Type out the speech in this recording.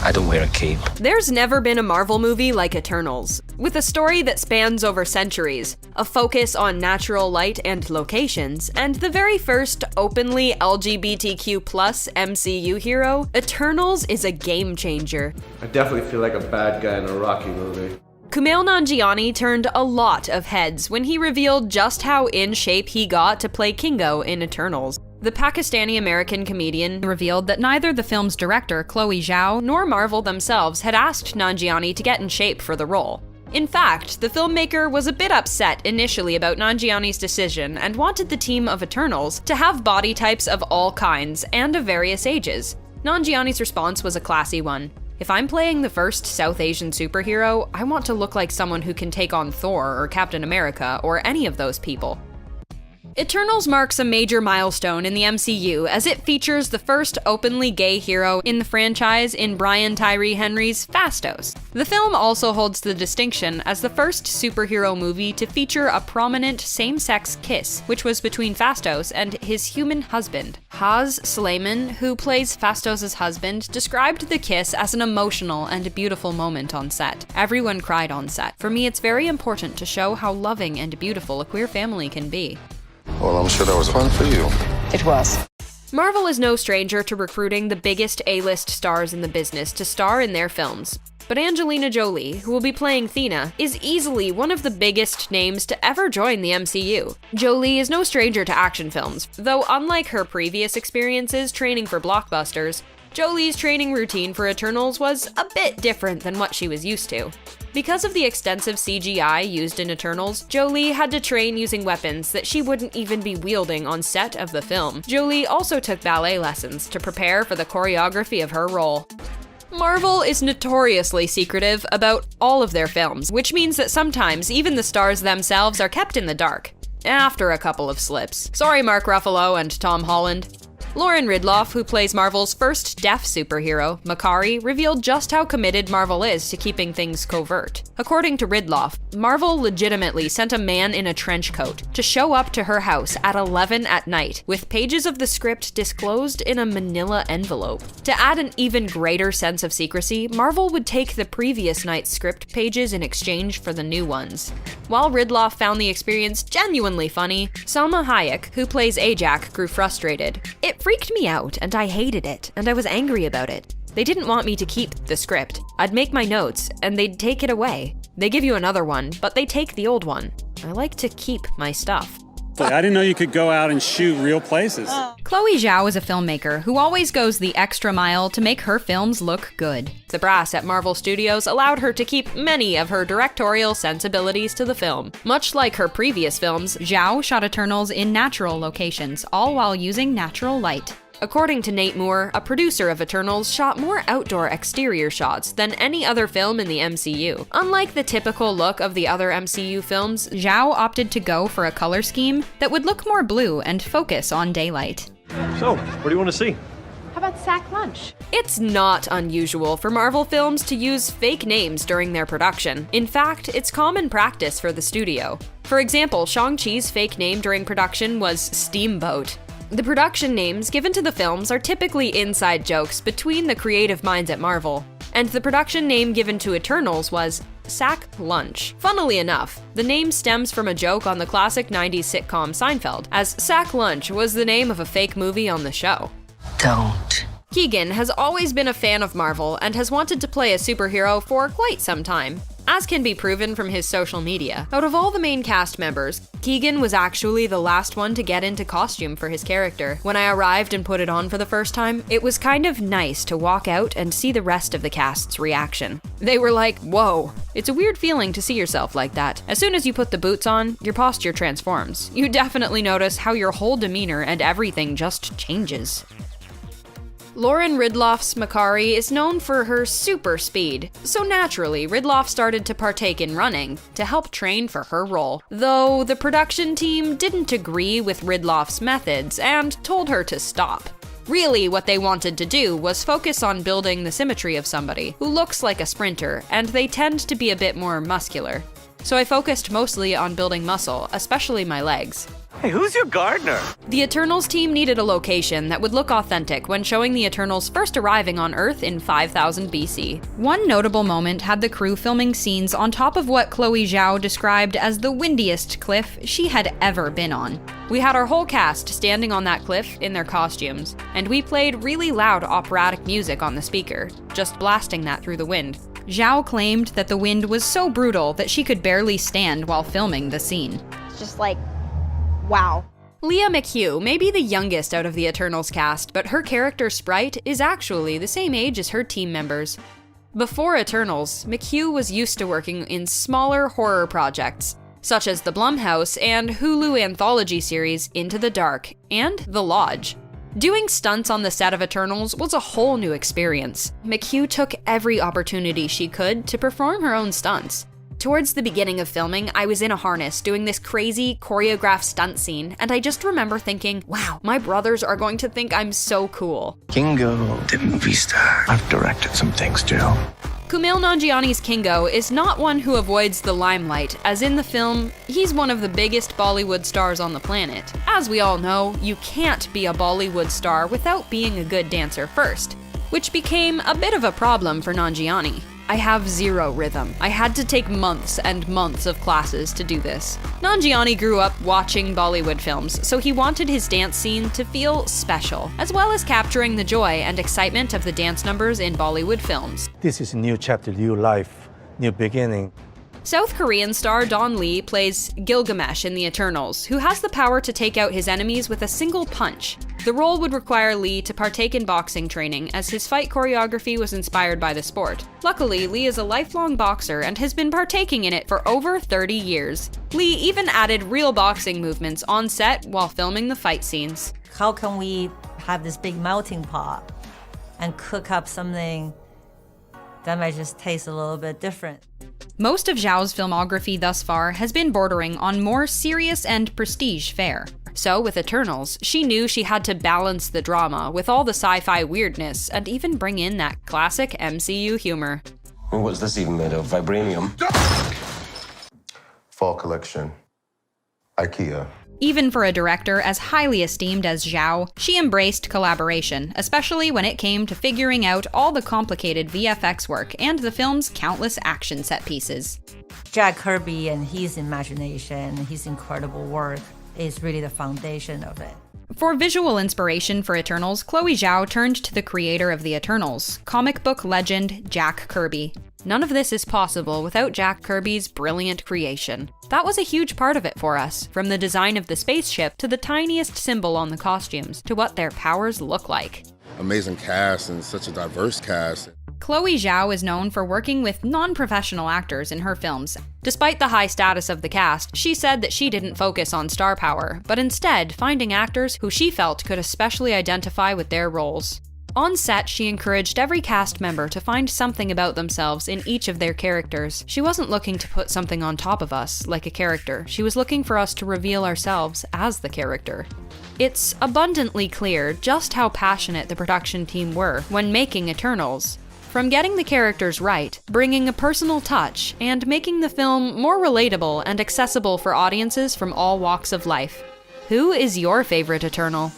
I don't wear a cape. There's never been a Marvel movie like Eternals, with a story that spans over centuries, a focus on natural light and locations, and the very first openly LGBTQ+ MCU hero. Eternals is a game changer. I definitely feel like a bad guy in a Rocky movie. Kumail Nanjiani turned a lot of heads when he revealed just how in shape he got to play Kingo in Eternals. The Pakistani-American comedian revealed that neither the film's director, Chloe Zhao, nor Marvel themselves had asked Nanjiani to get in shape for the role. In fact, the filmmaker was a bit upset initially about Nanjiani's decision and wanted the team of Eternals to have body types of all kinds and of various ages. Nanjiani's response was a classy one. If I'm playing the first South Asian superhero, I want to look like someone who can take on Thor or Captain America or any of those people. Eternals marks a major milestone in the MCU as it features the first openly gay hero in the franchise in Brian Tyree Henry's Phastos. The film also holds the distinction as the first superhero movie to feature a prominent same-sex kiss, which was between Phastos and his human husband. Haz Slayman, who plays Phastos' husband, described the kiss as an emotional and beautiful moment on set. Everyone cried on set. For me, it's very important to show how loving and beautiful a queer family can be. Well, I'm sure that was fun for you. It was. Marvel is no stranger to recruiting the biggest A-list stars in the business to star in their films. But Angelina Jolie, who will be playing Thena, is easily one of the biggest names to ever join the MCU. Jolie is no stranger to action films, though unlike her previous experiences training for blockbusters, Jolie's training routine for Eternals was a bit different than what she was used to. Because of the extensive CGI used in Eternals, Jolie had to train using weapons that she wouldn't even be wielding on set of the film. Jolie also took ballet lessons to prepare for the choreography of her role. Marvel is notoriously secretive about all of their films, which means that sometimes even the stars themselves are kept in the dark. After a couple of slips. Sorry, Mark Ruffalo and Tom Holland. Lauren Ridloff, who plays Marvel's first deaf superhero, Makkari, revealed just how committed Marvel is to keeping things covert. According to Ridloff, Marvel legitimately sent a man in a trench coat to show up to her house at 11 at night, with pages of the script disclosed in a manila envelope. To add an even greater sense of secrecy, Marvel would take the previous night's script pages in exchange for the new ones. While Ridloff found the experience genuinely funny, Salma Hayek, who plays Ajak, grew frustrated. It freaked me out, and I hated it, and I was angry about it. They didn't want me to keep the script. I'd make my notes, and they'd take it away. They give you another one, but they take the old one. I like to keep my stuff. I didn't know you could go out and shoot real places. Chloe Zhao is a filmmaker who always goes the extra mile to make her films look good. The brass at Marvel Studios allowed her to keep many of her directorial sensibilities to the film. Much like her previous films, Zhao shot Eternals in natural locations, all while using natural light. According to Nate Moore, a producer of Eternals shot more outdoor exterior shots than any other film in the MCU. Unlike the typical look of the other MCU films, Zhao opted to go for a color scheme that would look more blue and focus on daylight. So, what do you want to see? How about sack lunch? It's not unusual for Marvel films to use fake names during their production. In fact, it's common practice for the studio. For example, Shang-Chi's fake name during production was Steamboat. The production names given to the films are typically inside jokes between the creative minds at Marvel, and the production name given to Eternals was Sack Lunch. Funnily enough, the name stems from a joke on the classic 90s sitcom Seinfeld, as Sack Lunch was the name of a fake movie on the show. Don't. Keegan has always been a fan of Marvel and has wanted to play a superhero for quite some time. As can be proven from his social media, out of all the main cast members, Keegan was actually the last one to get into costume for his character. When I arrived and put it on for the first time, it was kind of nice to walk out and see the rest of the cast's reaction. They were like, whoa. It's a weird feeling to see yourself like that. As soon as you put the boots on, your posture transforms. You definitely notice how your whole demeanor and everything just changes. Lauren Ridloff's Makkari is known for her super speed, so naturally Ridloff started to partake in running to help train for her role. Though the production team didn't agree with Ridloff's methods and told her to stop. Really, what they wanted to do was focus on building the symmetry of somebody who looks like a sprinter, and they tend to be a bit more muscular. So I focused mostly on building muscle, especially my legs. Hey, who's your gardener? The Eternals team needed a location that would look authentic when showing the Eternals first arriving on Earth in 5000 BC. One notable moment had the crew filming scenes on top of what Chloe Zhao described as the windiest cliff she had ever been on. We had our whole cast standing on that cliff in their costumes, and we played really loud operatic music on the speaker, just blasting that through the wind. Zhao claimed that the wind was so brutal that she could barely stand while filming the scene. It's just like, wow. Leah McHugh may be the youngest out of the Eternals cast, but her character Sprite is actually the same age as her team members. Before Eternals, McHugh was used to working in smaller horror projects, such as the Blumhouse and Hulu anthology series Into the Dark and The Lodge. Doing stunts on the set of Eternals was a whole new experience. McHugh took every opportunity she could to perform her own stunts. Towards the beginning of filming, I was in a harness doing this crazy choreographed stunt scene, and I just remember thinking, wow, my brothers are going to think I'm so cool. Kingo, the movie star. I've directed some things too. Kumail Nanjiani's Kingo is not one who avoids the limelight, as in the film, he's one of the biggest Bollywood stars on the planet. As we all know, you can't be a Bollywood star without being a good dancer first, which became a bit of a problem for Nanjiani. I have zero rhythm. I had to take months and months of classes to do this. Nanjiani grew up watching Bollywood films, so he wanted his dance scene to feel special, as well as capturing the joy and excitement of the dance numbers in Bollywood films. This is a new chapter, new life, new beginning. South Korean star Don Lee plays Gilgamesh in The Eternals, who has the power to take out his enemies with a single punch. The role would require Lee to partake in boxing training, as his fight choreography was inspired by the sport. Luckily, Lee is a lifelong boxer and has been partaking in it for over 30 years. Lee even added real boxing movements on set while filming the fight scenes. How can we have this big melting pot and cook up something that might just taste a little bit different? Most of Zhao's filmography thus far has been bordering on more serious and prestige fare. So with Eternals, she knew she had to balance the drama with all the sci-fi weirdness and even bring in that classic MCU humor. What's this even made of? Vibranium? Fall collection. IKEA. Even for a director as highly esteemed as Zhao, she embraced collaboration, especially when it came to figuring out all the complicated VFX work and the film's countless action set pieces. Jack Kirby and his imagination, his incredible work is really the foundation of it. For visual inspiration for Eternals, Chloe Zhao turned to the creator of the Eternals, comic book legend Jack Kirby. None of this is possible without Jack Kirby's brilliant creation. That was a huge part of it for us, from the design of the spaceship to the tiniest symbol on the costumes, to what their powers look like. Amazing cast and such a diverse cast. Chloe Zhao is known for working with non-professional actors in her films. Despite the high status of the cast, she said that she didn't focus on star power, but instead finding actors who she felt could especially identify with their roles. On set, she encouraged every cast member to find something about themselves in each of their characters. She wasn't looking to put something on top of us, like a character. She was looking for us to reveal ourselves as the character. It's abundantly clear just how passionate the production team were when making Eternals. From getting the characters right, bringing a personal touch, and making the film more relatable and accessible for audiences from all walks of life. Who is your favorite Eternal?